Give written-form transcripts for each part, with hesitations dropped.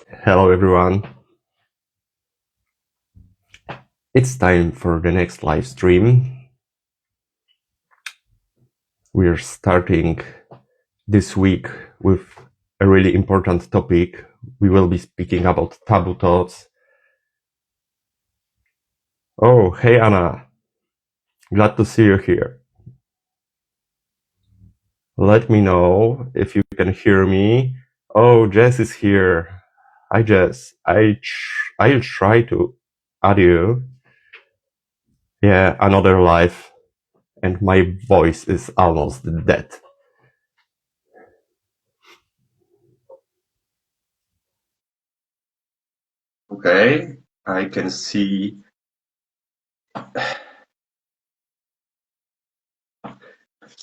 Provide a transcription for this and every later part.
Hello everyone. It's time for the next live stream. We're starting this week with a really important topic. We will be speaking about taboo thoughts. Oh, hey Anna. Glad to see you here. Let me know if you can hear me. Oh, Jess is here. Hi Jess. I'll try to add you. Yeah, another live, and my voice is almost dead. Okay, I can see.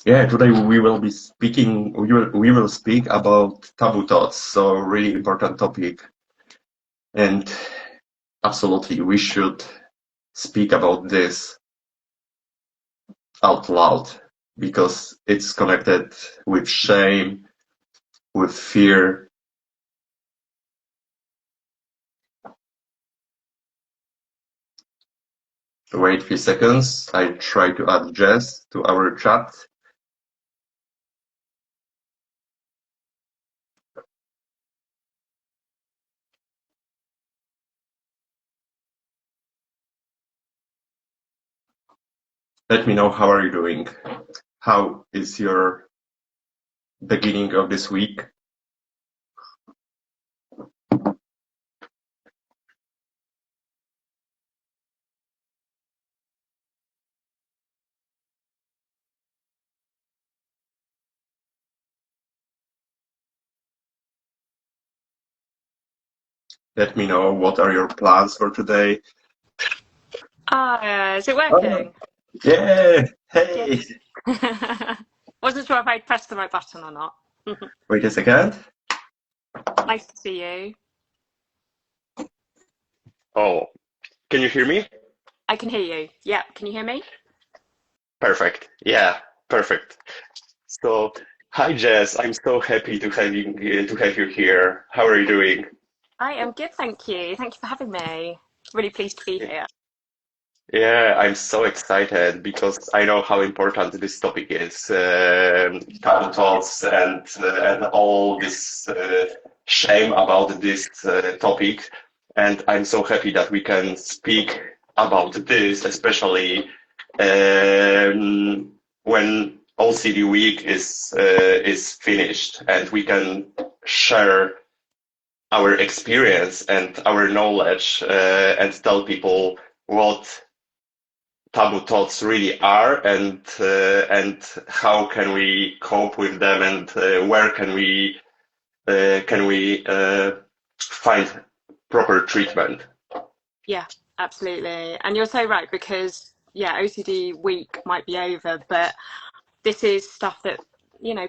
Yeah, today we will be speaking. We will speak about taboo thoughts. So really important topic, and absolutely we should speak about this out loud because it's connected with shame, with fear. Wait 3 seconds. I try to add Jess to our chat. Let me know how are you doing. How is your beginning of this week? Let me know what are your plans for today. Is it Oh, working? yeah. Yeah. Hey. Wasn't sure if I'd pressed the right button or not. Wait a second. Nice to see you. Oh, can you hear me? I can hear you. Yeah, can you hear me? Perfect. Yeah, perfect. So, hi Jess. I'm so happy to have you here. How are you doing? I am good, thank you. Thank you for having me. Really pleased to be here. Yeah, I'm so excited because I know how important this topic is. Taboo thoughts and all this shame about this topic. And I'm so happy that we can speak about this, especially when OCD week is finished, and we can share our experience and our knowledge and tell people what taboo thoughts really are and how can we cope with them and where can we find proper treatment. Yeah, absolutely. And you're so right because, yeah, OCD week might be over, but this is stuff that,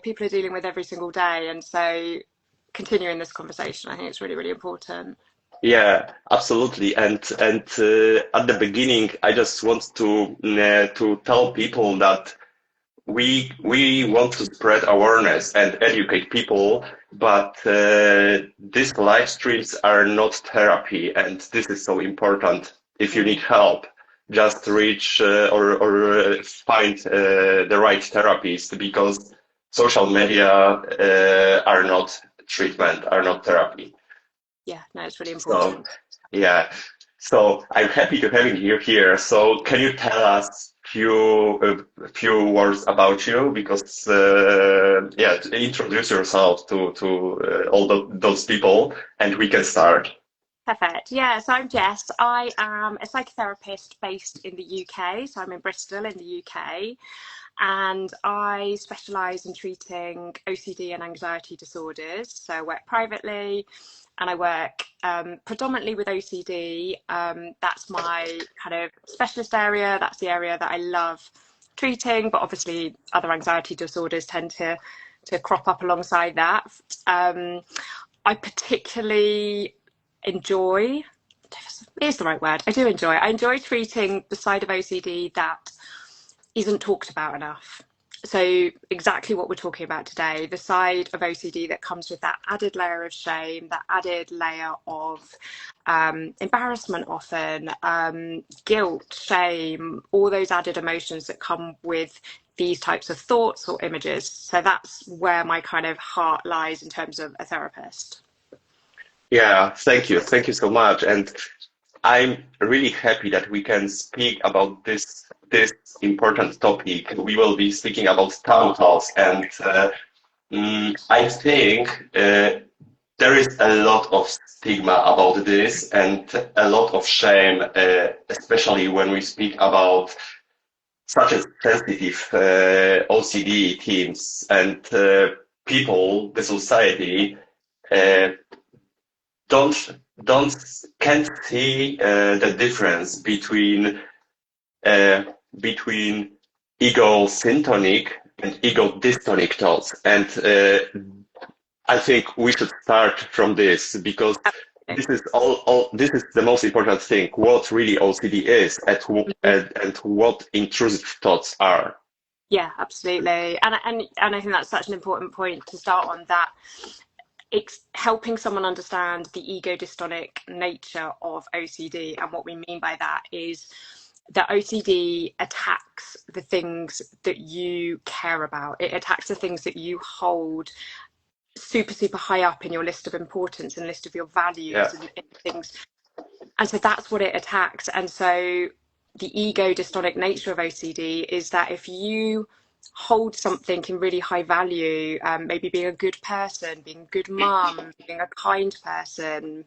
people are dealing with every single day. And so continuing this conversation, I think it's really, really important. Yeah, absolutely. And at the beginning, I just want to tell people that we want to spread awareness and educate people, but these live streams are not therapy, and this is so important. If you need help, just reach or find the right therapist because social media are not treatment, are not therapy. Yeah, no, it's really So important. yeah, so I'm happy to having you here. So can you tell us few words about you? Because yeah, introduce yourself to all those people, and we can start. Perfect. Yeah, so I'm Jess. I am a psychotherapist based in the UK. So I'm in Bristol in the UK. And I specialise in treating OCD and anxiety disorders. So I work privately and I work predominantly with OCD. That's my kind of specialist area. That's the area that I love treating. But obviously, other anxiety disorders tend to crop up alongside that. I particularly enjoy, here's the right word, I enjoy treating the side of OCD that isn't talked about enough. So exactly what we're talking about today, the side of OCD that comes with that added layer of shame, that added layer of embarrassment often, guilt, shame, all those added emotions that come with these types of thoughts or images. So that's where my kind of heart lies in terms of a therapist. Yeah, thank you. Thank you so much. And I'm really happy that we can speak about this important topic. We will be speaking about taboo talks, and I think there is a lot of stigma about this and a lot of shame, especially when we speak about such as sensitive OCD teams and people, the society. Uh, don't can't see the difference uh, between ego-syntonic and ego-dystonic thoughts. And I think we should start from this because this is all this is the most important thing, what really OCD is and what intrusive thoughts are. Yeah, absolutely. And I think that's such an important point to start on, that it's helping someone understand the ego-dystonic nature of OCD. And what we mean by that is that OCD attacks the things that you care about. It attacks the things that you hold super, super high up in your list of importance and list of your values Yeah. and things. And so that's what it attacks. And so the ego-dystonic nature of OCD is that if you hold something in really high value, maybe being a good person, being a good mum, being a kind person,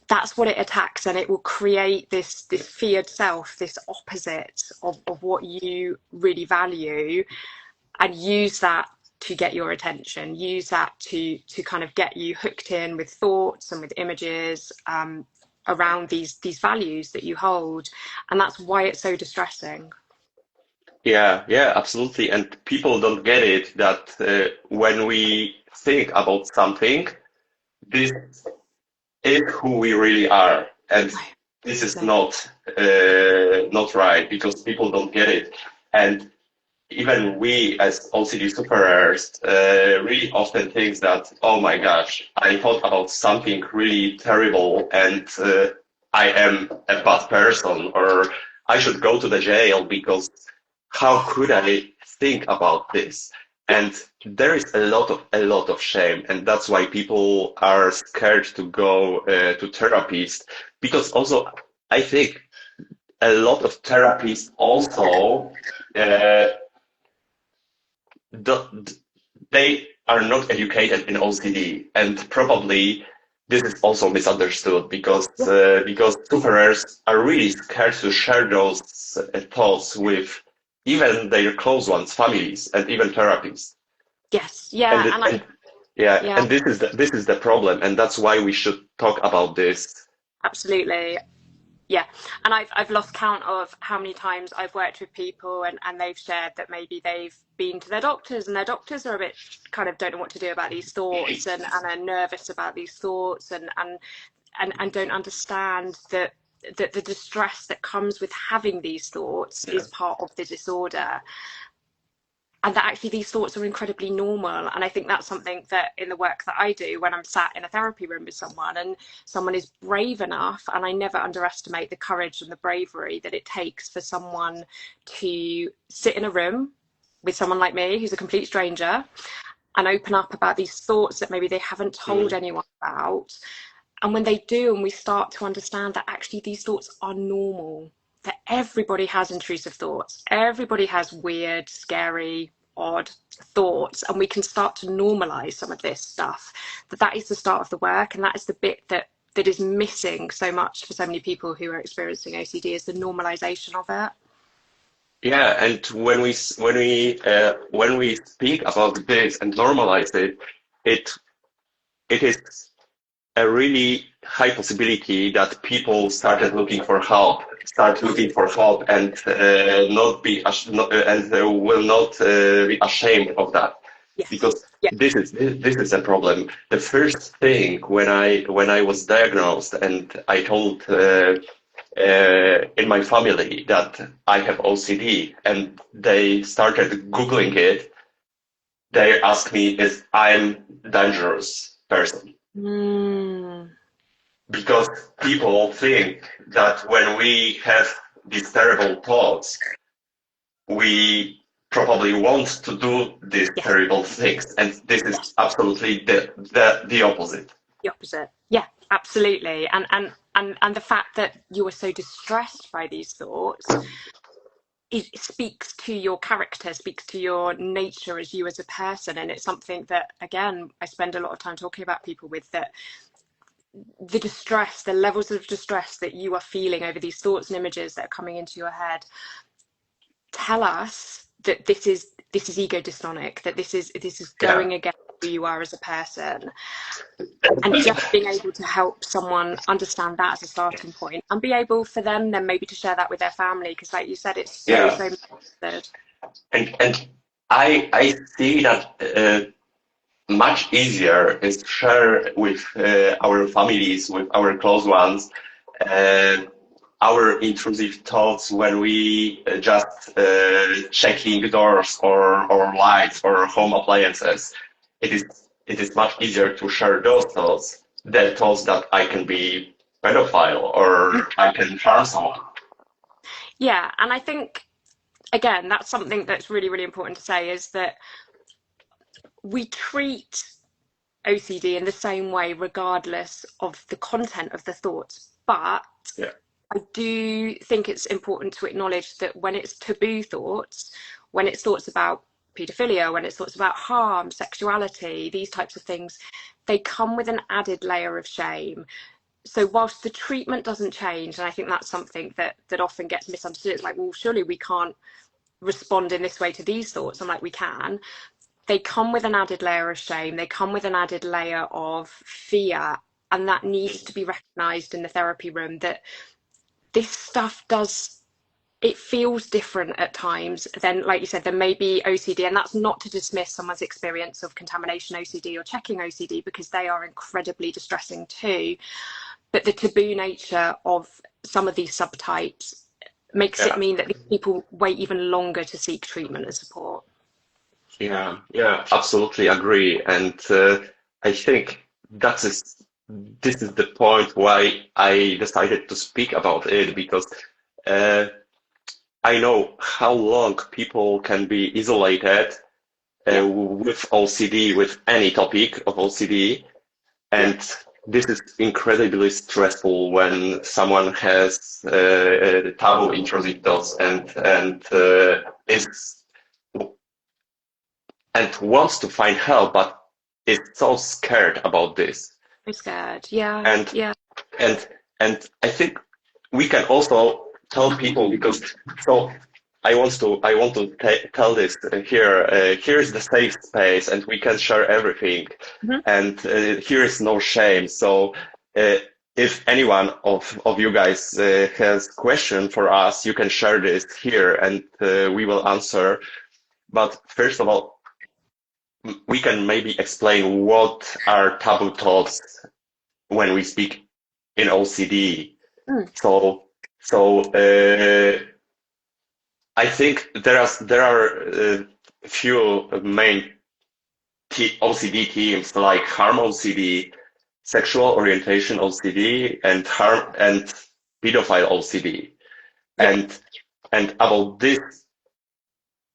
that's what it attacks, and it will create this feared self, this opposite of what you really value, and use that to get your attention, use that to kind of get you hooked in with thoughts and with images around these values that you hold. And that's why it's so distressing. Yeah, absolutely. And people don't get it that when we think about something, this is who we really are, and this is not right because people don't get it. And even we as OCD sufferers really often think that, oh my gosh, I thought about something really terrible and I am a bad person, or I should go to the jail because how could I think about this? And there is a lot of shame, and that's why people are scared to go to therapists. Because also, I think a lot of therapists also uh, they are not educated in OCD, and probably this is also misunderstood because sufferers are really scared to share those thoughts with even their close ones, families, and even therapists. Yes, And, yeah, it- and yeah, yeah, and this is the problem, and that's why we should talk about this. absolutely. Yeah, and I've lost count of how many times I've worked with people, and they've shared that maybe they've been to their doctors, and their doctors are a bit kind of don't know what to do about these thoughts, and are nervous about these thoughts, and don't understand that the distress that comes with having these thoughts Yeah. is part of the disorder, and that actually these thoughts are incredibly normal. And I think that's something that in the work that I do, when I'm sat in a therapy room with someone and someone is brave enough, and I never underestimate the courage and the bravery that it takes for someone to sit in a room with someone like me, who's a complete stranger, and open up about these thoughts that maybe they haven't told Mm. anyone about. And when they do, and we start to understand that actually these thoughts are normal, that everybody has intrusive thoughts, everybody has weird, scary, odd thoughts, and we can start to normalize some of this stuff, that is the start of the work, and that is the bit that is missing so much for so many people who are experiencing OCD, is the normalization of it. Yeah, and when we speak about this and normalize it, it it is a really high possibility that people start looking for help, and not be and will not be ashamed of that, Yes. because Yeah. this is a problem. The first thing when I was diagnosed and I told in my family that I have OCD, and they started Googling it. They asked me if I'm dangerous person. Because people think that when we have these terrible thoughts, we probably want to do these terrible things, and this is absolutely the opposite. The opposite, yeah, absolutely. And the fact that you are so distressed by these thoughts, it speaks to your character, speaks to your nature as you as a person. And it's something that, again, I spend a lot of time talking about people with, that the distress, the levels of distress that you are feeling over these thoughts and images that are coming into your head tell us that this is ego-dystonic, that this is going against who you are as a person. And just being able to help someone understand that as a starting point, and be able for them then maybe to share that with their family, because like you said, it's so important. And I see that much easier is to share with our families, with our close ones, our intrusive thoughts when we just checking doors or lights or home appliances. It is much easier to share those thoughts than thoughts that I can be pedophile or I can harm someone. Yeah, and I think, again, that's something that's really, really important to say, is that we treat OCD in the same way regardless of the content of the thoughts. But I do think it's important to acknowledge that when it's taboo thoughts, when it's thoughts about paedophilia, when it's thoughts about harm, sexuality, these types of things, they come with an added layer of shame. So whilst the treatment doesn't change, and I think that's something that often gets misunderstood, it's like, well, surely we can't respond in this way to these thoughts. I'm like, we can. They come with an added layer of shame. They come with an added layer of fear. And that needs to be recognised in the therapy room, that this stuff it feels different at times. Then, like you said, there may be OCD, and that's not to dismiss someone's experience of contamination OCD or checking OCD, because they are incredibly distressing too. But the taboo nature of some of these subtypes makes it mean that these people wait even longer to seek treatment and support. Yeah, absolutely agree. And I think this is the point why I decided to speak about it, because I know how long people can be isolated with OCD, with any topic of OCD. And this is incredibly stressful when someone has taboo intrusive thoughts and wants to find help, but is so scared about this. I'm scared, yeah. And I think we can also tell people, because I want to tell this here. Here is the safe space, and we can share everything, and here is no shame. So if anyone of you guys has question for us, you can share this here, and we will answer. But first of all, we can maybe explain what are taboo thoughts when we speak in OCD. So I think there are a few main OCD themes, like harm OCD, sexual orientation OCD, and harm and pedophile OCD. And about these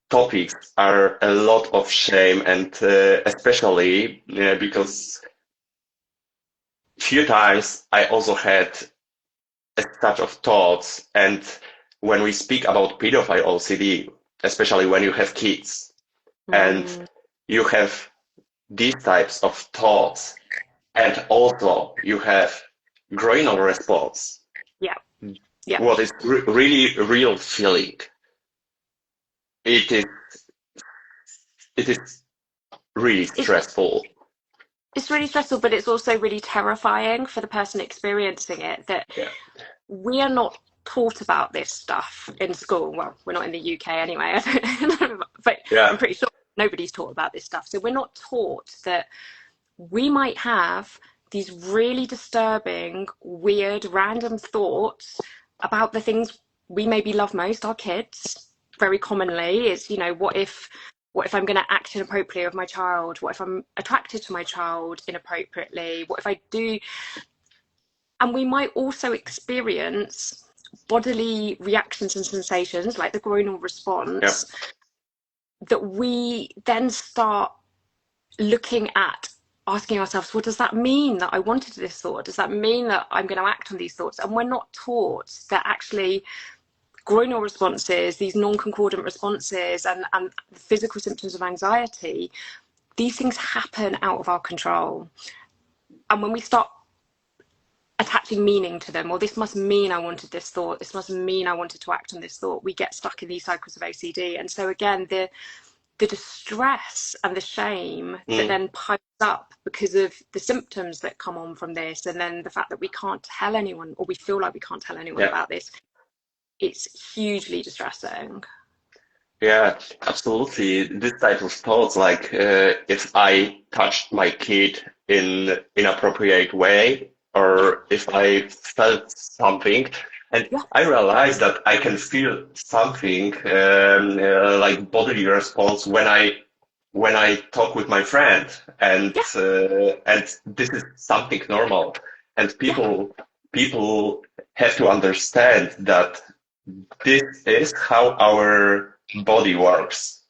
topics are a lot of shame, and especially because few times I also had a touch of thoughts, and when we speak about pedophile OCD, especially when you have kids and you have these types of thoughts, and also you have groinal response, what is really real feeling, it is really stressful. It's really stressful, but it's also really terrifying for the person experiencing it, that we are not taught about this stuff in school. Well, we're not in the UK anyway, but I'm pretty sure nobody's taught about this stuff. So we're not taught that we might have these really disturbing, weird, random thoughts about the things we maybe love most, our kids. Very commonly is, what if I'm going to act inappropriately with my child? What if I'm attracted to my child inappropriately? What if I do? And we might also experience bodily reactions and sensations like the groinal response that we then start looking at, asking ourselves, what does that mean that I wanted this thought? Does that mean that I'm going to act on these thoughts? And we're not taught that actually groinal responses, these non-concordant responses and physical symptoms of anxiety, these things happen out of our control. And when we start attaching meaning to them, or this must mean I wanted this thought, this must mean I wanted to act on this thought, we get stuck in these cycles of OCD. And so again, the distress and the shame that then piles up because of the symptoms that come on from this, and then the fact that we can't tell anyone, or we feel like we can't tell anyone about this, it's hugely distressing. Yeah, absolutely. This type of thoughts, like if I touched my kid in inappropriate way, or if I felt something, and I realized that I can feel something like bodily response when I talk with my friend, and this is something normal, and people have to understand that this is how our body works.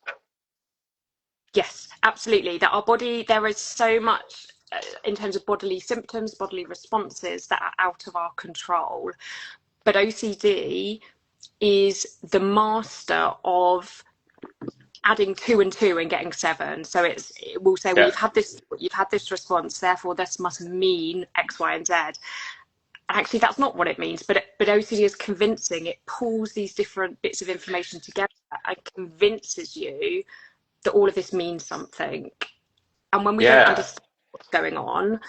Yes, absolutely. That our body, there is so much in terms of bodily symptoms, bodily responses that are out of our control. But OCD is the master of adding 2 and 2 and getting 7. So it will say, well, you've had this response, therefore this must mean X, Y, and Z. Actually, that's not what it means, but OCD is convincing. It pulls these different bits of information together and convinces you that all of this means something. And when we don't understand what's going on,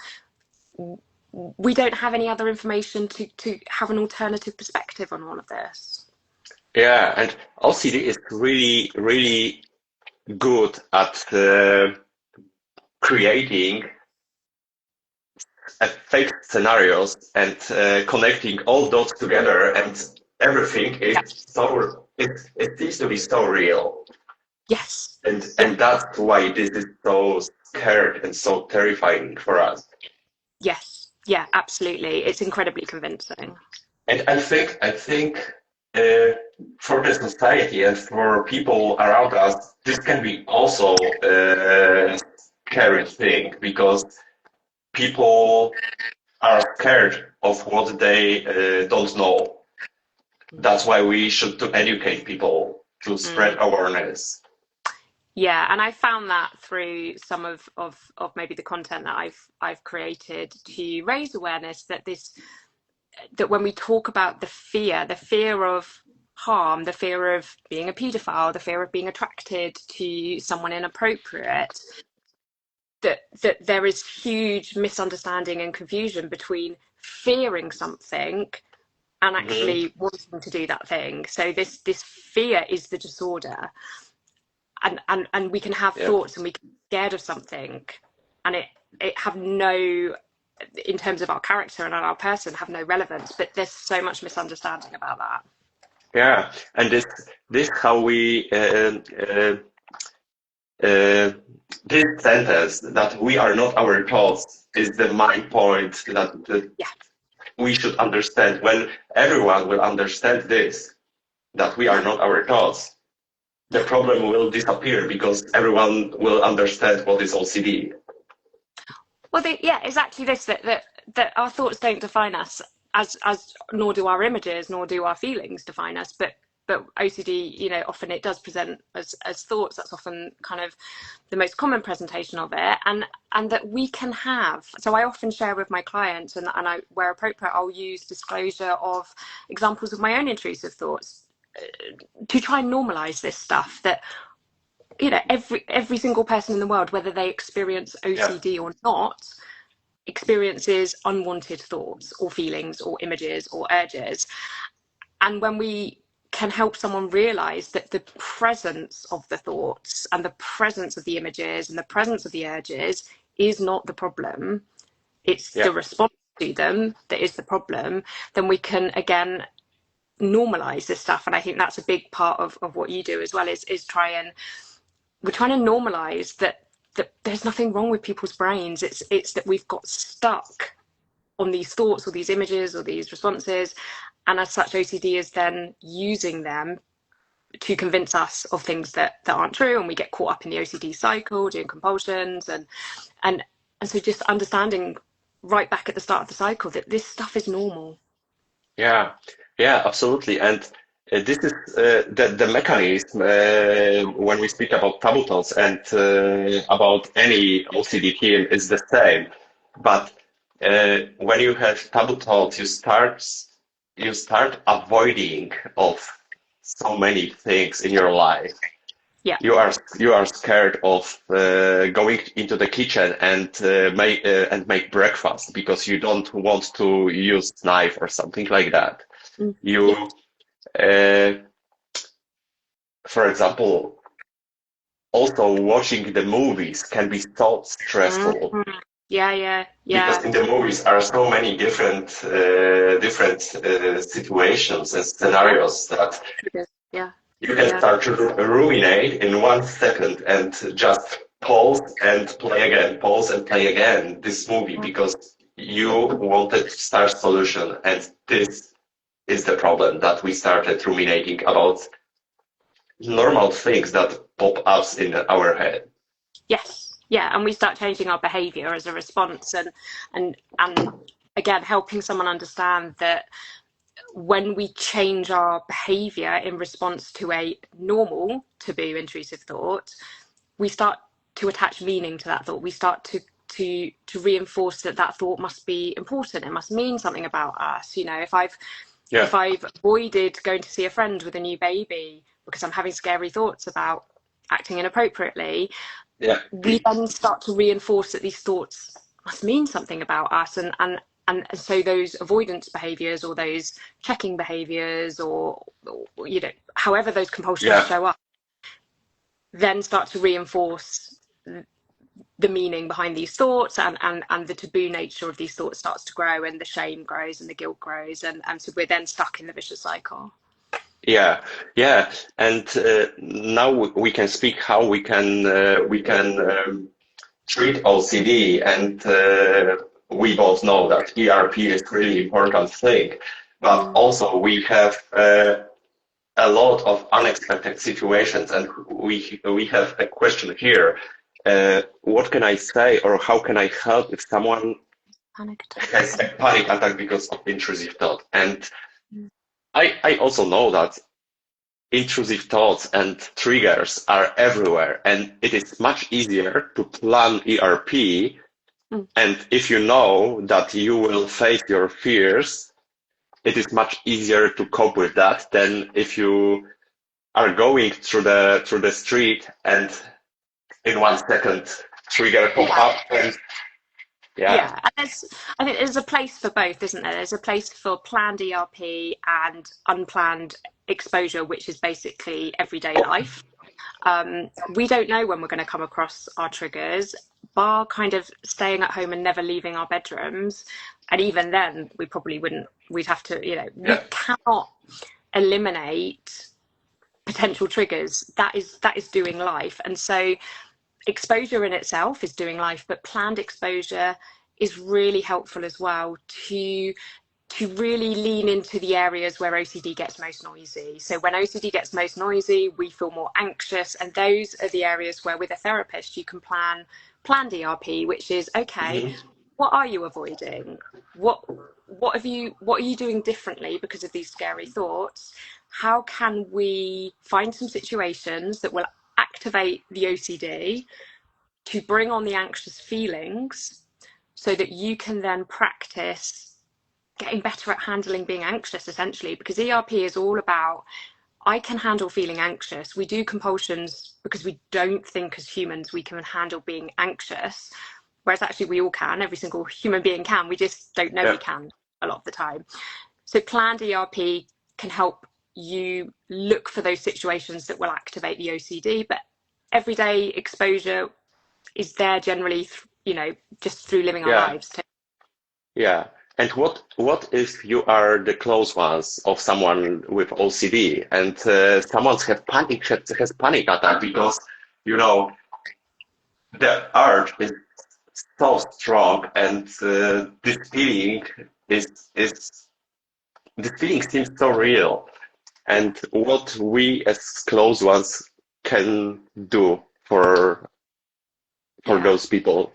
we don't have any other information to have an alternative perspective on all of this. Yeah, and OCD is really, really good at creating fake scenarios and connecting all those together, and everything is it seems to be so real. Yes. And that's why this is so scared and so terrifying for us. Yes. Yeah, absolutely. It's incredibly convincing. And I think for the society and for people around us, this can be also a scary thing, because people are scared of what they don't know. That's why we should to educate people, to spread awareness. Yeah, and I found that through some of maybe the content that I've created to raise awareness that when we talk about the fear of harm, the fear of being a paedophile, the fear of being attracted to someone inappropriate, that there is huge misunderstanding and confusion between fearing something and actually wanting to do that thing. So this fear is the disorder. And we can have thoughts and we can be scared of something, and it have no, in terms of our character and our person, have no relevance, but there's so much misunderstanding about that. Yeah, and this how we this sentence that we are not our thoughts is the main point that we should understand. When everyone will understand this, that we are not our thoughts, the problem will disappear, because everyone will understand what is OCD. Well, exactly this, that our thoughts don't define us, as nor do our images, nor do our feelings define us, but OCD, often it does present as thoughts. That's often kind of the most common presentation of it, and that we can have. So I often share with my clients, and I, where appropriate, I'll use disclosure of examples of my own intrusive thoughts to try and normalize this stuff, that every single person in the world, whether they experience OCD or not, experiences unwanted thoughts or feelings or images or urges. And when we can help someone realize that the presence of the thoughts and the presence of the images and the presence of the urges is not the problem, it's the response to them that is the problem, then we can again normalize this stuff. And I think that's a big part of what you do as well, is we're trying to normalize that there's nothing wrong with people's brains. It's that we've got stuck on these thoughts or these images or these responses, and as such OCD is then using them to convince us of things that aren't true, and we get caught up in the OCD cycle, doing compulsions, and so just understanding right back at the start of the cycle that this stuff is normal. Yeah, yeah, absolutely. And this is the mechanism when we speak about taboo thoughts and about any OCD team is the same. But when you have taboo thoughts, you start avoiding of so many things in your life. Yeah. You are scared of going into the kitchen and make breakfast because you don't want to use knife or something like that. You, for example, also watching the movies can be so stressful. Yeah. Because in the movies are so many different situations and scenarios that Yeah. you can start to ruminate in 1 second and just pause and play again this movie because you wanted to start solution, and this is the problem that we started ruminating about normal things that pop up in our head. Yes. Yeah, and we start changing our behavior as a response, and again helping someone understand that when we change our behavior in response to a normal taboo intrusive thought, we start to attach meaning to that thought. We start to reinforce that thought must be important. It must mean something about us. You know, if I've avoided going to see a friend with a new baby because I'm having scary thoughts about acting inappropriately, we then start to reinforce that these thoughts must mean something about us, and so those avoidance behaviors or those checking behaviors or you know, however those compulsions show up, then start to reinforce the meaning behind these thoughts, and the taboo nature of these thoughts starts to grow, and the shame grows and the guilt grows, and so we're then stuck in the vicious cycle. Yeah, and now we can speak how we can treat OCD, and we both know that ERP is really important thing, but also we have a lot of unexpected situations, and we have a question here. What can I say, or how can I help if someone has a panic attack because of intrusive thought? And I also know that intrusive thoughts and triggers are everywhere, and it is much easier to plan ERP. And if you know that you will face your fears, it is much easier to cope with that than if you are going through the street and in 1 second trigger pop up and and I think there's a place for both, isn't there? There's a place for planned ERP and unplanned exposure, which is basically everyday life. We don't know when we're going to come across our triggers, bar kind of staying at home and never leaving our bedrooms. And even then, we probably wouldn't, we'd have to, you know, we cannot eliminate potential triggers. That is doing life. And so exposure in itself is doing life, but planned exposure is really helpful as well to really lean into the areas where OCD gets most noisy. So when OCD gets most noisy, we feel more anxious, and those are the areas where with a therapist you can plan planned ERP, which is okay, what are you avoiding? What are you doing differently because of these scary thoughts? How can we find some situations that will activate the OCD to bring on the anxious feelings so that you can then practice getting better at handling being anxious, essentially, because ERP is all about, I can handle feeling anxious. We do compulsions because we don't think as humans we can handle being anxious, whereas actually we all can. Every single human being can. We just don't know we can a lot of the time. So planned ERP can help you look for those situations that will activate the OCD, but everyday exposure is there generally, you know, just through living our lives too. Yeah. And what if you are the close ones of someone with OCD, and someone has panic attack because you know the urge is so strong, and is this feeling seems so real, and what we as close ones can do for Yeah. those people.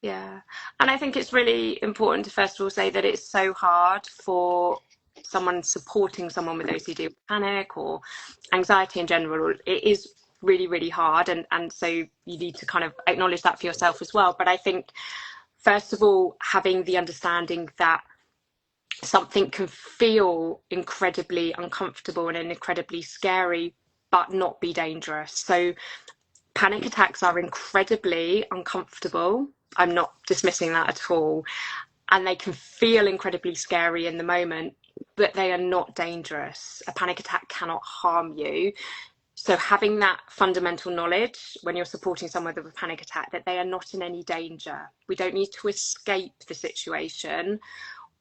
Yeah. And I think it's really important to first of all say that it's so hard for someone supporting someone with OCD or panic or anxiety in general. It is really, really hard. And so you need to kind of acknowledge that for yourself as well. But I think, first of all, having the understanding that something can feel incredibly uncomfortable and incredibly scary, but not be dangerous. So panic attacks are incredibly uncomfortable. I'm not dismissing that at all. And they can feel incredibly scary in the moment, but they are not dangerous. A panic attack cannot harm you. So having that fundamental knowledge when you're supporting someone with a panic attack, that they are not in any danger. We don't need to escape the situation.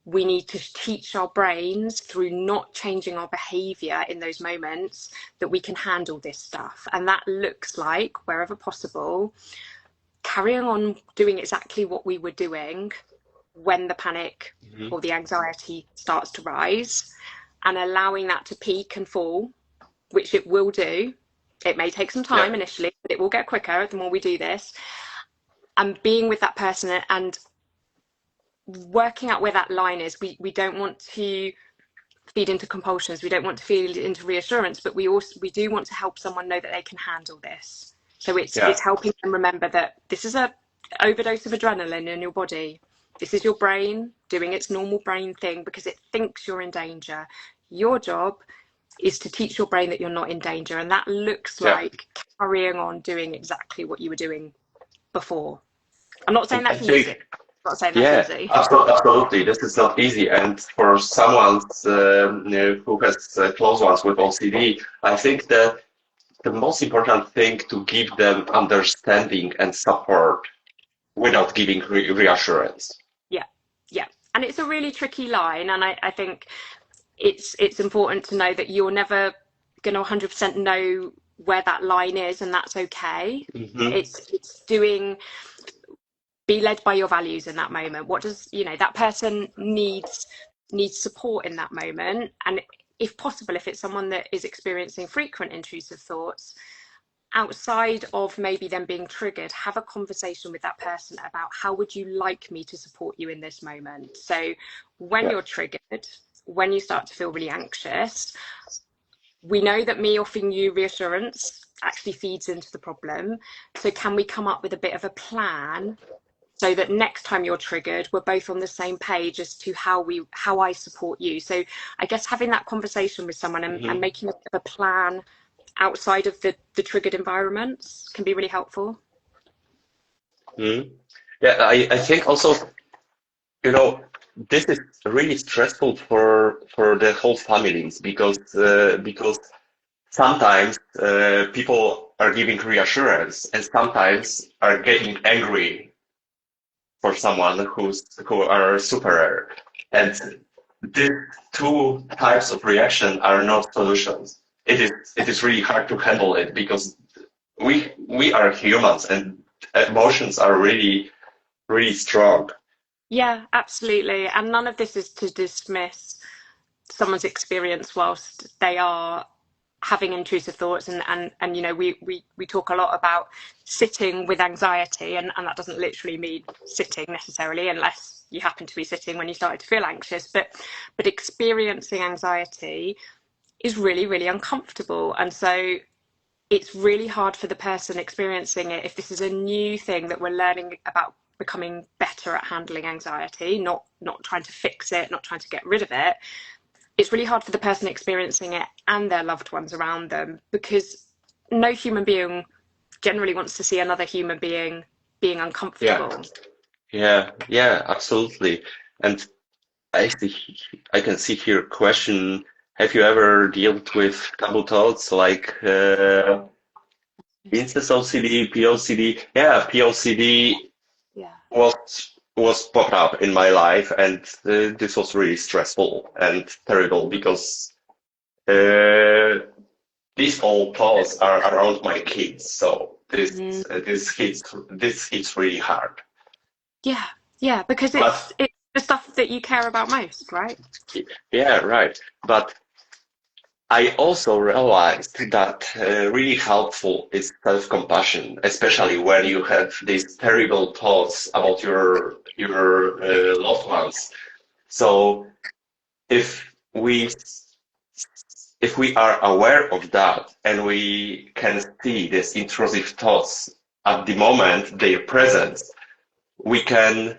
We need to teach our brains through not changing our behavior in those moments that we can handle this stuff. And that looks like, wherever possible, carrying on doing exactly what we were doing when the panic or the anxiety starts to rise, and allowing that to peak and fall, which it will do. It may take some time initially, but it will get quicker the more we do this. And being with that person and working out where that line is. We don't want to feed into compulsions. We don't want to feed into reassurance, but we do want to help someone know that they can handle this. So it's helping them remember that this is a overdose of adrenaline in your body. This is your brain doing its normal brain thing because it thinks you're in danger. Your job is to teach your brain that you're not in danger, and that looks like carrying on doing exactly what you were doing before. I'm not saying that's easy. I'm not saying that's easy. Absolutely. This is not easy. And for someone who has close ones with OCD, I think that the most important thing to give them understanding and support without giving reassurance. Yeah. And it's a really tricky line. And I think it's important to know that you're never going to 100% know where that line is, and that's okay. It's doing... Be led by your values in that moment. What does, that person needs support in that moment. And if possible, if it's someone that is experiencing frequent intrusive thoughts, outside of maybe them being triggered, have a conversation with that person about how would you like me to support you in this moment. So when you're triggered, when you start to feel really anxious, we know that me offering you reassurance actually feeds into the problem. So can we come up with a bit of a plan so that next time you're triggered, we're both on the same page as to how I support you. So I guess having that conversation with someone and making a plan outside of the triggered environments can be really helpful. Yeah, I think also, this is really stressful for the whole families because sometimes people are giving reassurance and sometimes are getting angry for someone who are superior, and these two types of reaction are not solutions. It is really hard to handle it because we are humans and emotions are really, really strong. Yeah, absolutely. And none of this is to dismiss someone's experience whilst they are having intrusive thoughts, and we talk a lot about sitting with anxiety, and that doesn't literally mean sitting necessarily, unless you happen to be sitting when you started to feel anxious, but experiencing anxiety is really, really uncomfortable. And so it's really hard for the person experiencing it, if this is a new thing that we're learning about, becoming better at handling anxiety, not trying to fix it, not trying to get rid of it. It's really hard for the person experiencing it and their loved ones around them, because no human being generally wants to see another human being being uncomfortable. Yeah, absolutely. And I can see here a question. Have you ever dealt with taboo thoughts like incest OCD, POCD? Yeah, POCD was was popped up in my life, and this was really stressful and terrible because these all thoughts are around my kids. So Mm. this hits really hard. Yeah, because But it's the stuff that you care about most, right? yeah, right. But I also realized that really helpful is self-compassion, especially when you have these terrible thoughts about your loved ones. So if we if we are aware of that and we can see these intrusive thoughts at the moment they're present, we can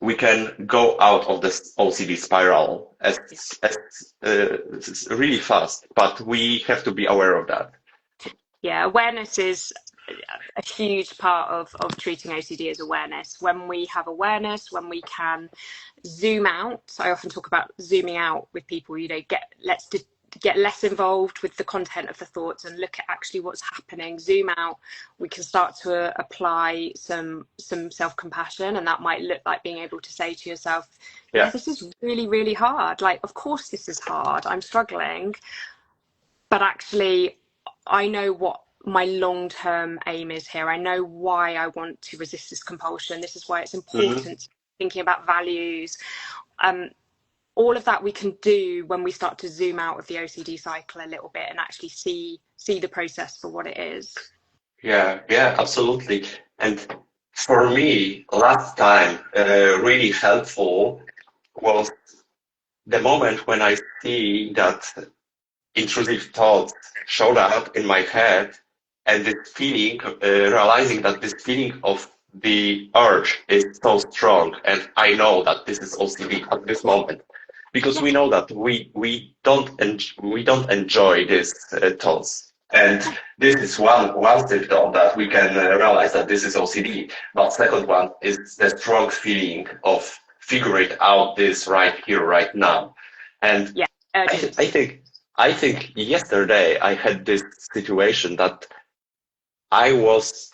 we can go out of this OCD spiral as really fast, but we have to be aware of that. Yeah, awareness is a huge part of treating OCD is awareness. When we have awareness, when we can zoom out, I often talk about zooming out with people, get less involved with the content of the thoughts and look at actually what's happening, zoom out, we can start to apply some self-compassion, and that might look like being able to say to yourself, yeah, Yeah. this is really, really hard. Like, of course this is hard. I'm struggling. But actually, I know what my long-term aim is here. I know why I want to resist this compulsion. This is why it's Hmm. important thinking about values. Um, all of that we can do when we start to zoom out of the OCD cycle a little bit and actually see the process for what it is. Yeah, yeah, absolutely. And for me, last time, really helpful was the moment when I see that intrusive thoughts showed up in my head, and this feeling, realizing that this feeling of the urge is so strong, and I know that this is OCD at this moment, because Yeah, we know that we don't enjoy these thoughts, and this is one symptom that we can realize that this is OCD. But second one is the strong feeling of figuring out this right here, right now, and yeah, I, th- urgency. I think yesterday I had this situation that I was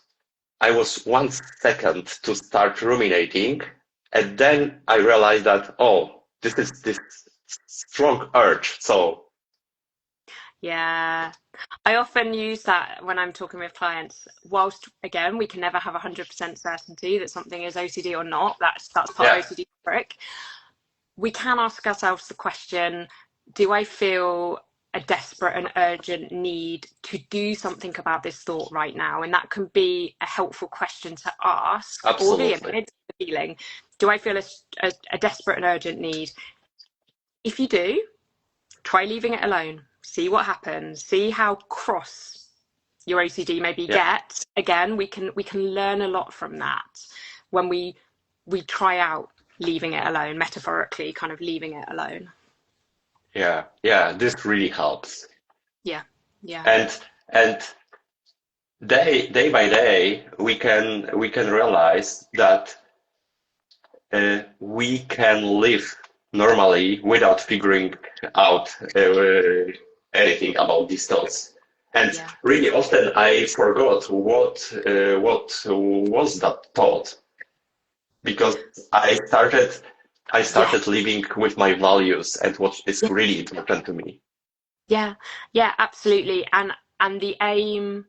I was 1 second to start ruminating, and then I realized that, oh, this is this strong urge. So Yeah. I often use that when I'm talking with clients. Whilst again, we can never have 100% certainty that something is OCD or not. That's part of yeah, OCD trick. We can ask ourselves the question, do I feel a desperate and urgent need to do something about this thought right now? And that can be a helpful question to ask, or the absolutely. image, the feeling. Do I feel a desperate and urgent need? If you do, try leaving it alone. See what happens. See how cross your OCD maybe Yeah, gets. Again, we can learn a lot from that when we try out leaving it alone, metaphorically, kind of leaving it alone. yeah, yeah. This really helps. Yeah, yeah, And and day by day we can realize that we can live normally without figuring out anything about these thoughts. And yeah, really often I forgot what was that thought because I yeah, started living with my values and what is yeah, really important to me. yeah, yeah, absolutely. And the aim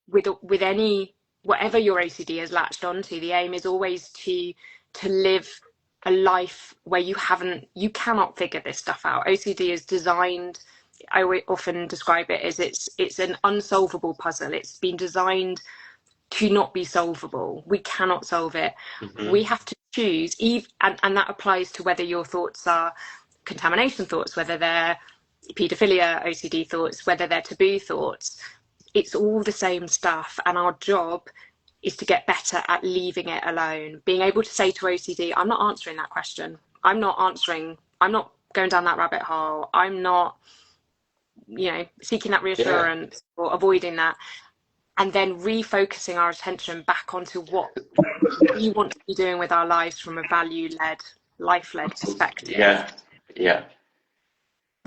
with any whatever your OCD has latched onto, the aim is always to live a life where you cannot figure this stuff out. OCD is designed, I often describe it as it's an unsolvable puzzle. It's been designed to not be solvable. We cannot solve it. Hmm. We have to choose, and that applies to whether your thoughts are contamination thoughts, whether they're paedophilia OCD thoughts, whether they're taboo thoughts. It's all the same stuff, and our job is to get better at leaving it alone. Being able to say to OCD, I'm not answering that question. I'm not going down that rabbit hole. I'm not, seeking that Yeah, reassurance or avoiding that. And then refocusing our attention back onto what we want to be doing with our lives from a value-led, life-led absolutely. perspective. Yeah, yeah,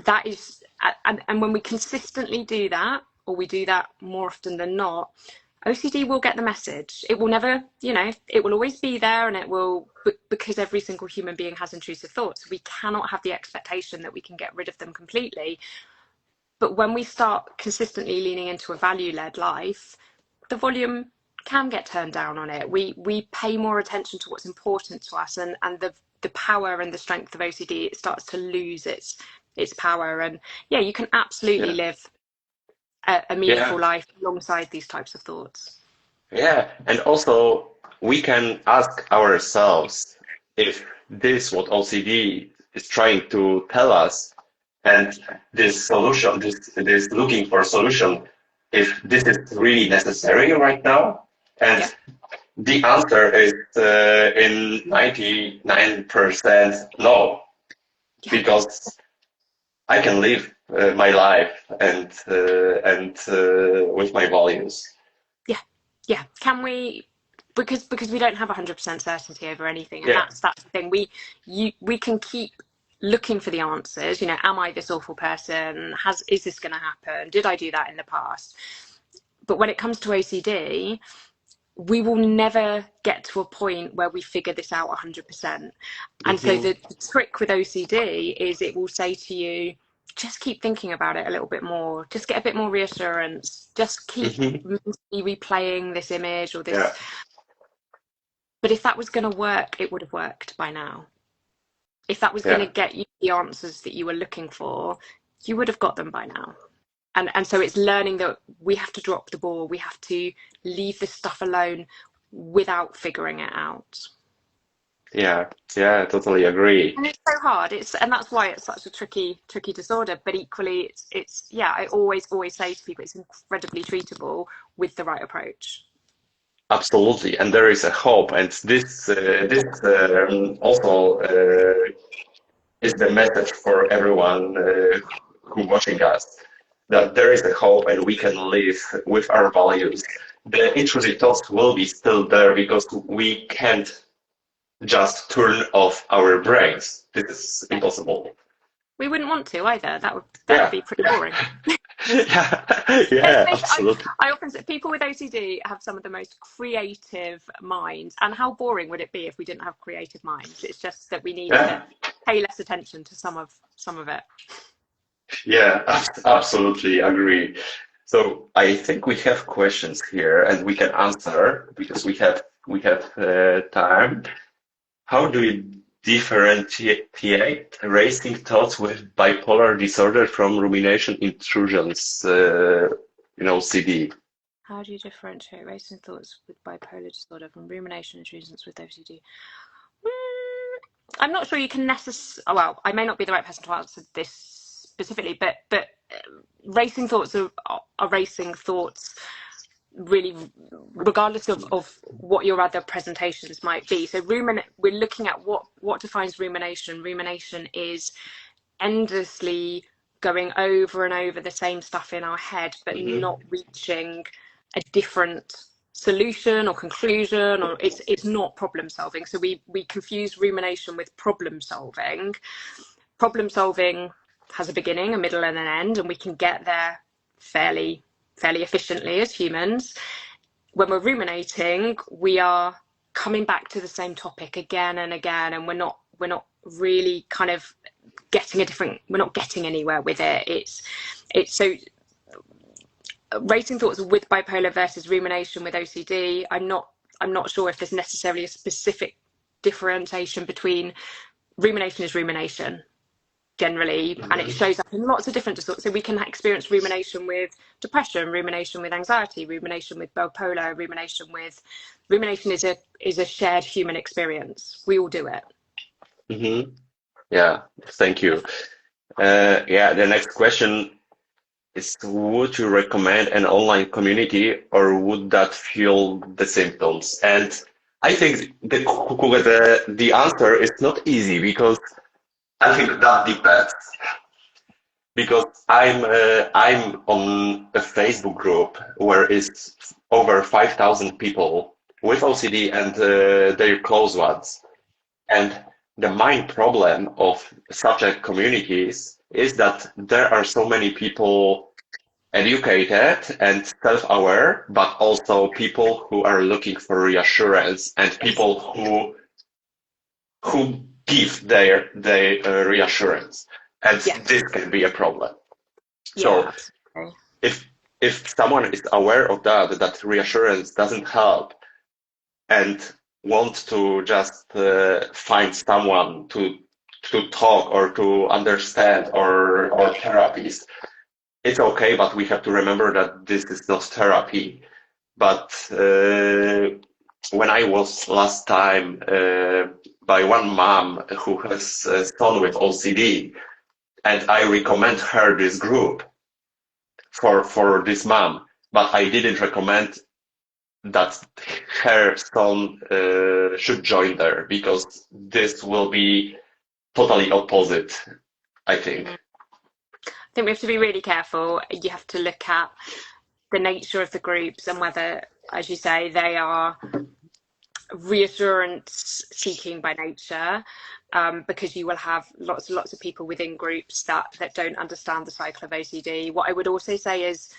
That is, and when we consistently do that, or we do that more often than not, OCD will get the message. It will never, it will always be there, and it will, because every single human being has intrusive thoughts. We cannot have the expectation that we can get rid of them completely. But when we start consistently leaning into a value-led life, the volume can get turned down on it. We pay more attention to what's important to us, and the power and the strength of OCD, it starts to lose its power. And yeah, you can absolutely live a meaningful life alongside these types of thoughts. Yeah, and also we can ask ourselves if this what OCD is trying to tell us, and this solution, this looking for a solution, if this is really necessary right now. And the answer is in 99% no, because I can live my life and with my values. Yeah. Can we? Because we don't have 100% certainty over anything, and that's the thing. We can keep looking for the answers. Am I this awful person? Is this going to happen? Did I do that in the past? But when it comes to OCD, we will never get to a point where we figure this out 100%. And so the trick with OCD is it will say to you, just keep thinking about it a little bit more. Just get a bit more reassurance. Just keep replaying this image or this. Yeah. But if that was going to work, it would have worked by now. If that was going to get you the answers that you were looking for, you would have got them by now. And so it's learning that we have to drop the ball. We have to leave this stuff alone without figuring it out. Yeah, I totally agree. And it's so hard. And that's why it's such a tricky disorder. But equally, it's I always say to people, it's incredibly treatable with the right approach. Absolutely, and there is a hope, and this also is the message for everyone who watching us, that there is a hope and we can live with our values. The intrusive thoughts will be still there because we can't just turn off our brains. This is impossible. We wouldn't want to either. That would be pretty boring. Absolutely. I often say people with OCD have some of the most creative minds, and how boring would it be if we didn't have creative minds? It's just that we need to pay less attention to some of it. Yeah, absolutely agree. So I think we have questions here, and we can answer because we have time. How do you differentiate racing thoughts with bipolar disorder from rumination intrusions in OCD? How do you differentiate racing thoughts with bipolar disorder from rumination intrusions with OCD? I'm not sure you can necessarily. Well, I may not be the right person to answer this specifically, but racing thoughts are racing thoughts, really, regardless of what your other presentations might be. So we're looking at what defines rumination. Rumination is endlessly going over and over the same stuff in our head, but not reaching a different solution or conclusion, or it's not problem solving. So we confuse rumination with problem solving. Problem solving has a beginning, a middle, and an end, and we can get there fairly efficiently as humans. When we're ruminating, we are coming back to the same topic again and again, and we're not really kind of we're not getting anywhere with it. It's so racing thoughts with bipolar versus rumination with OCD. I'm not sure if there's necessarily a specific differentiation between. Rumination is rumination generally, and it shows up in lots of different disorders. So we can experience rumination with depression, rumination with anxiety, rumination with bipolar, rumination is a shared human experience. We all do it. Yeah, thank you. The next question is, would you recommend an online community, or would that fuel the symptoms? And I think the answer is not easy, because I think that depends. Because I'm on a Facebook group where is over 5,000 people with OCD and their close ones. And the main problem of such a communities is that there are so many people educated and self-aware, but also people who are looking for reassurance and people who give their reassurance, and this can be a problem. So absolutely. if someone is aware of that reassurance doesn't help and want to just find someone to talk or to understand or therapies, it's okay, but we have to remember that this is not therapy. But when I was last time by one mom who has a son with OCD, and I recommend her this group for this mom, but I didn't recommend that her son should join there, because this will be totally opposite, I think. I think we have to be really careful. You have to look at the nature of the groups and whether, as you say, they are reassurance seeking by nature, because you will have lots of people within groups that don't understand the cycle of OCD. What I would also say is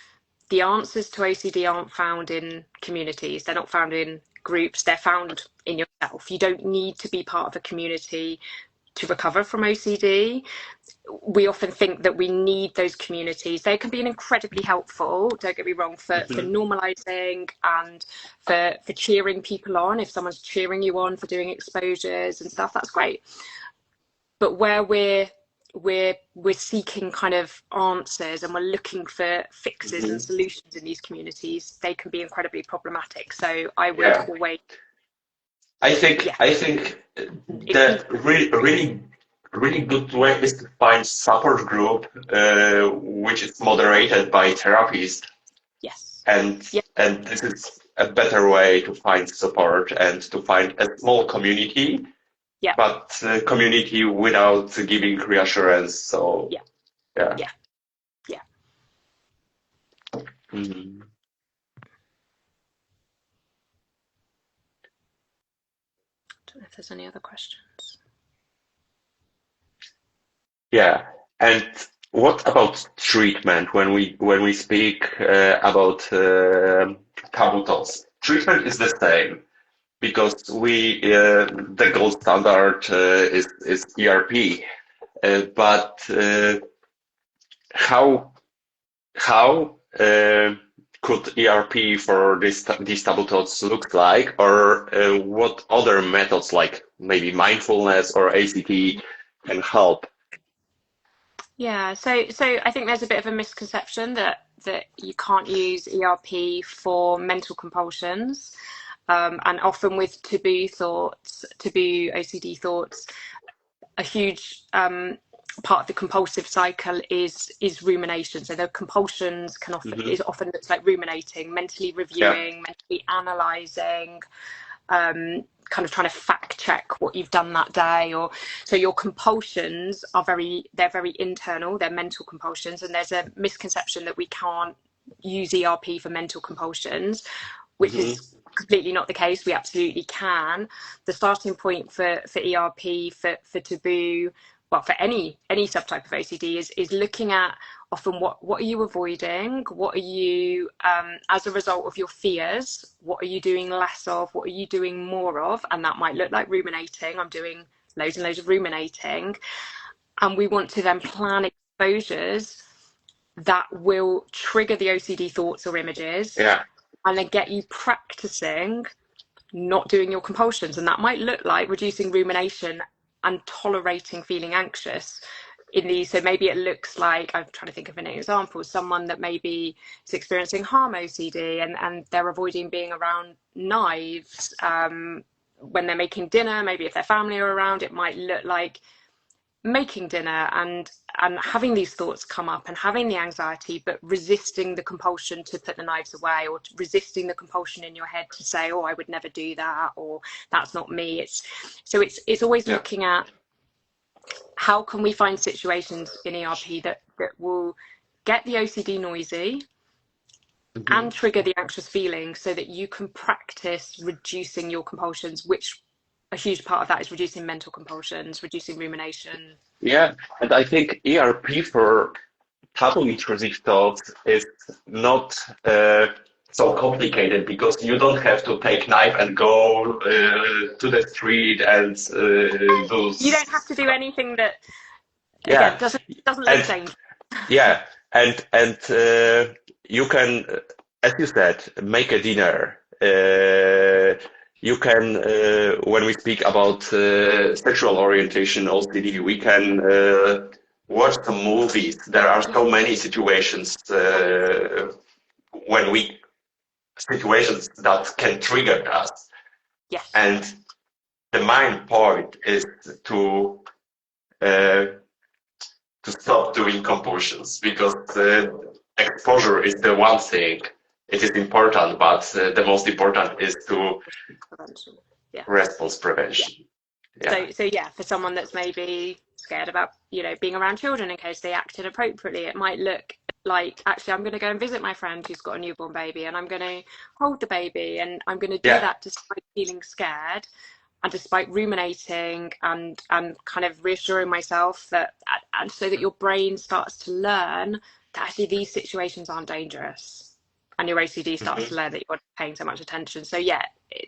the answers to OCD aren't found in communities. They're not found in groups. They're found in yourself. You don't need to be part of a community to recover from OCD. We often think that we need those communities. They can be incredibly helpful, don't get me wrong, for normalizing and for cheering people on. If someone's cheering you on for doing exposures and stuff, that's great. But where we're seeking kind of answers and we're looking for fixes and solutions in these communities, they can be incredibly problematic. So I would always, I think that really good way is to find support group which is moderated by therapists. And this is a better way to find support and to find a small community, but a community without giving reassurance. So yeah. I don't know if there's any other questions. Yeah, and what about treatment when we speak about taboo thoughts? Treatment is the same, because the gold standard is ERP, but how could ERP for these taboo thoughts look like, or what other methods like maybe mindfulness or ACT can help? Yeah, so I think there's a bit of a misconception that you can't use ERP for mental compulsions, and often with taboo OCD thoughts, a huge part of the compulsive cycle is rumination. So the compulsions can often looks like ruminating, mentally reviewing, mentally analysing, kind of trying to fact check what you've done that day. Or so your compulsions are very internal, they're mental compulsions, and there's a misconception that we can't use ERP for mental compulsions, which is completely not the case. We absolutely can. The starting point for ERP for taboo, well, for any subtype of OCD is looking at often what are you avoiding, what are you as a result of your fears, what are you doing less of, what are you doing more of, and that might look like ruminating. I'm doing loads and loads of ruminating, and we want to then plan exposures that will trigger the OCD thoughts or images, and then get you practicing not doing your compulsions. And that might look like reducing rumination and tolerating feeling anxious in these. So maybe it looks like, I'm trying to think of an example, someone that maybe is experiencing harm OCD and they're avoiding being around knives when they're making dinner. Maybe if their family are around, it might look like making dinner and having these thoughts come up and having the anxiety, but resisting the compulsion to put the knives away, or resisting the compulsion in your head to say, oh, I would never do that, or that's not me. It's always looking at how can we find situations in ERP that will get the OCD noisy and trigger the anxious feeling, so that you can practice reducing your compulsions, which a huge part of that is reducing mental compulsions, reducing rumination. Yeah, and I think ERP for taboo intrusive thoughts is not so complicated because you don't have to take knife and go to the street and do. You don't have to do anything that, again, Yeah, doesn't look and dangerous. yeah, and you can, as you said, make a dinner. You can, when we speak about sexual orientation OCD, we can watch some movies. There are so many situations when we situations that can trigger us, Yes. and the main point is uh, to stop doing compulsions because exposure is the one thing. It is important, but the most important is to Prevention. Yeah. response prevention. Yeah. So yeah, for someone that's maybe scared about, being around children in case they act inappropriately, it might look like, actually, I'm going to go and visit my friend who's got a newborn baby, and I'm going to hold the baby, and I'm going to do Yeah. that despite feeling scared, and despite ruminating and kind of reassuring myself that, and so that your brain starts to learn that actually these situations aren't dangerous, and your OCD starts to learn that you're paying so much attention. So yeah,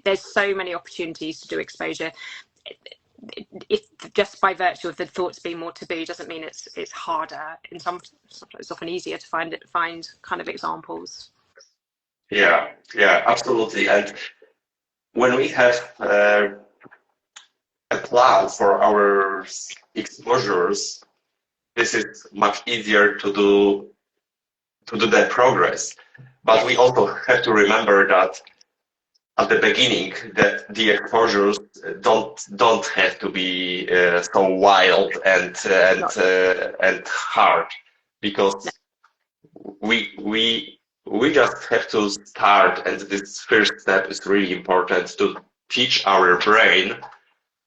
there's so many opportunities to do exposure. If just by virtue of the thoughts being more taboo doesn't mean it's harder. In sometimes it's often easier to find kind of examples. Yeah, absolutely. And when we have a plan for our exposures, this is much easier to do that progress. But we also have to remember that at the beginning that the exposures don't have to be so wild and hard, because we just have to start, and this first step is really important to teach our brain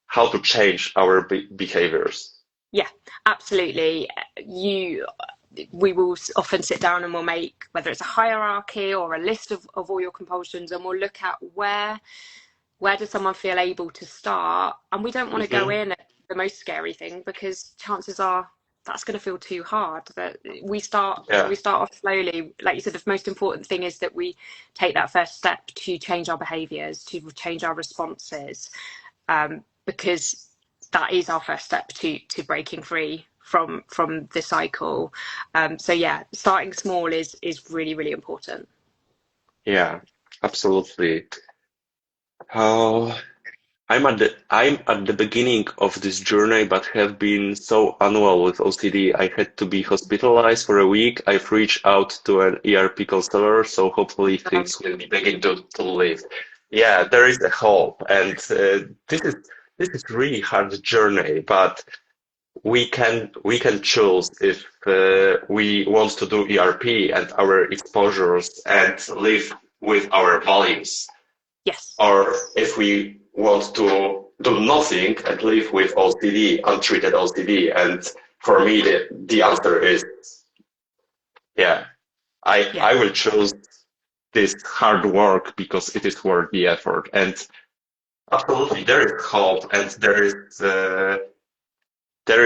how to change our behaviors. Yeah, absolutely. We will often sit down and we'll make, whether it's a hierarchy or a list of all your compulsions, and we'll look at where does someone feel able to start, and we don't want to go in at the most scary thing, because chances are that's going to feel too hard. That we start off slowly. Like you said, the most important thing is that we take that first step to change our behaviors, to change our responses, because that is our first step to breaking free from the cycle. So yeah, starting small is really, really important. Yeah, absolutely. I'm at the beginning of this journey, but have been so unwell with OCD. I had to be hospitalized for a week. I've reached out to an ERP counselor, so hopefully things will begin to live. Yeah, there is a hope, and this is really hard journey, but we can choose if we want to do ERP and our exposures and live with our values, Yes. or if we want to do nothing and live with OCD, untreated OCD. And for me, the answer is, I will choose this hard work because it is worth the effort. And absolutely, there is hope, and there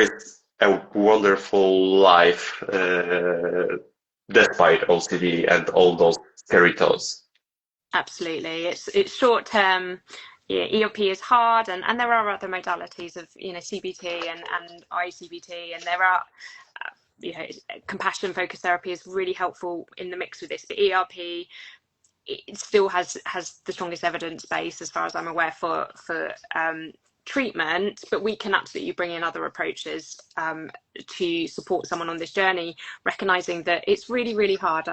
is a wonderful life despite OCD and all those scary thoughts. Absolutely. It's short term. Yeah, ERP is hard, and there are other modalities of CBT and ICBT, and there are compassion focused therapy is really helpful in the mix with this. But ERP, it still has the strongest evidence base, as far as I'm aware, for treatment, but we can absolutely bring in other approaches to support someone on this journey, recognizing that it's really, really hard.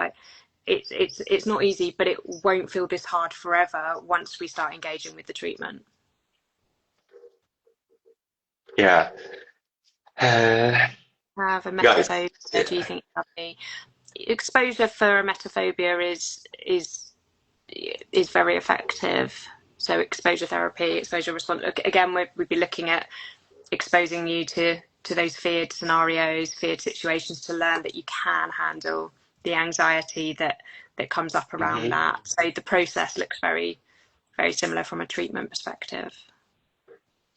It's not easy, but it won't feel this hard forever once we start engaging with the treatment. Yeah. Have a Guys, emetophobia? Do you think exposure for emetophobia is very effective? So exposure therapy, exposure response. Again, we'd be looking at exposing you to those feared scenarios, feared situations, to learn that you can handle the anxiety that comes up around that. So the process looks very, very similar from a treatment perspective.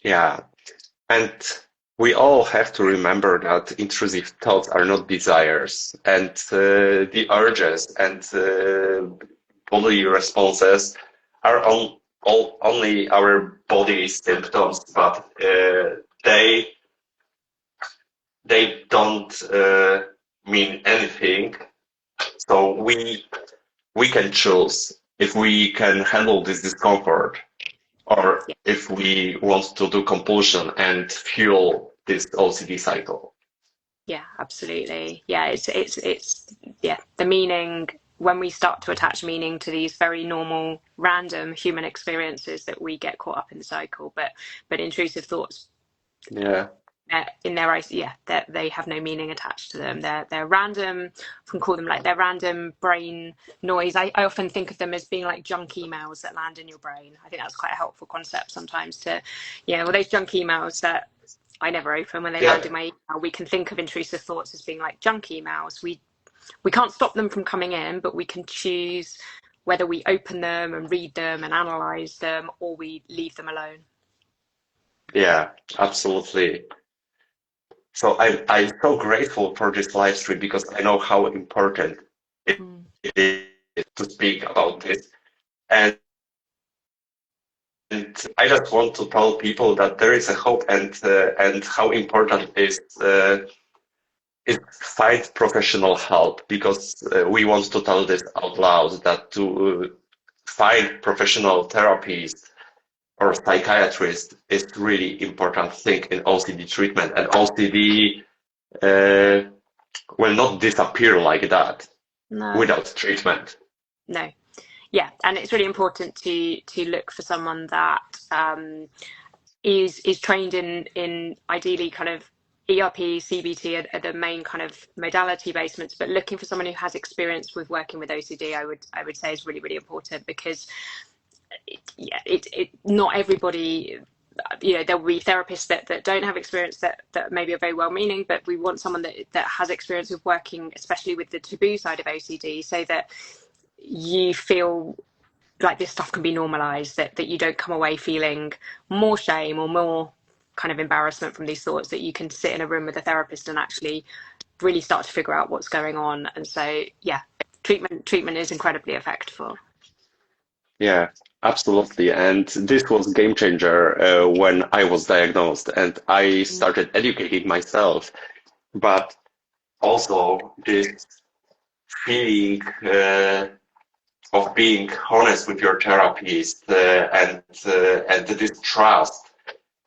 yeah. And we all have to remember that intrusive thoughts are not desires, and the urges and bodily responses are only our body symptoms, but they don't mean anything. So we can choose if we can handle this discomfort, or Yeah. if we want to do compulsion and fuel this OCD cycle. Yeah, absolutely. Yeah, it's yeah, the meaning, when we start to attach meaning to these very normal, random human experiences, that we get caught up in the cycle. But intrusive thoughts, Yeah, in their eyes, yeah, that they have no meaning attached to them. They're random. I can call them like, they're random brain noise. I often think of them as being like junk emails that land in your brain. I think that's quite a helpful concept sometimes to, well, those junk emails that I never open, when they yeah, land in my email, we can think of intrusive thoughts as being like junk emails. We can't stop them from coming in, but we can choose whether we open them and read them and analyze them, or we leave them alone. yeah, absolutely. So I'm so grateful for this live stream because I know how important it Mm. is to speak about this. And I just want to tell people that there is a hope, and how important is find professional help, because we want to tell this out loud, that to find professional therapies or psychiatrist is really important thing in OCD treatment, and OCD will not disappear like that No, without treatment. no. Yeah, and it's really important to look for someone that is trained in ideally kind of ERP, CBT are the main kind of modality basements, but looking for someone who has experience with working with OCD, I would say, is really, really important, because not everybody, there will be therapists that don't have experience, that maybe are very well meaning, but we want someone that has experience with working, especially with the taboo side of OCD, so that you feel like this stuff can be normalized, that you don't come away feeling more shame or more kind of embarrassment from these thoughts, that you can sit in a room with a therapist and actually really start to figure out what's going on. And so, yeah, treatment is incredibly effective. Yeah, absolutely. And this was game changer when I was diagnosed and I started educating myself. But also this feeling of being honest with your therapist, and this trust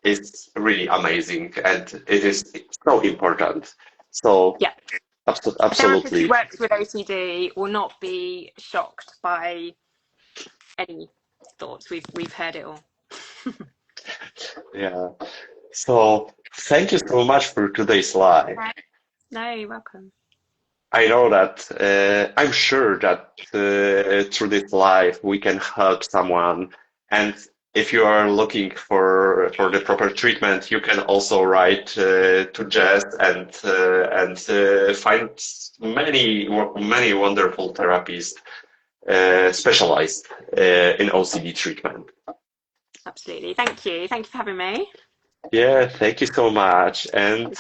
is really amazing, and it is so important. So Yeah, a therapist who absolutely. works with OCD will not be shocked by any thoughts. We've heard it all. Yeah. So thank you so much for today's live. Right. No, you're welcome. I know that I'm sure that through this live we can help someone. And if you are looking for the proper treatment, you can also write to Jess, and find many wonderful therapists specialized in OCD treatment. Absolutely. Thank you. Thank you for having me. Yeah, thank you so much. And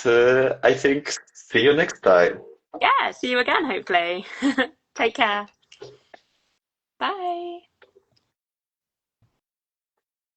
I think see you next time. Yeah, see you again, hopefully. Take care. Bye.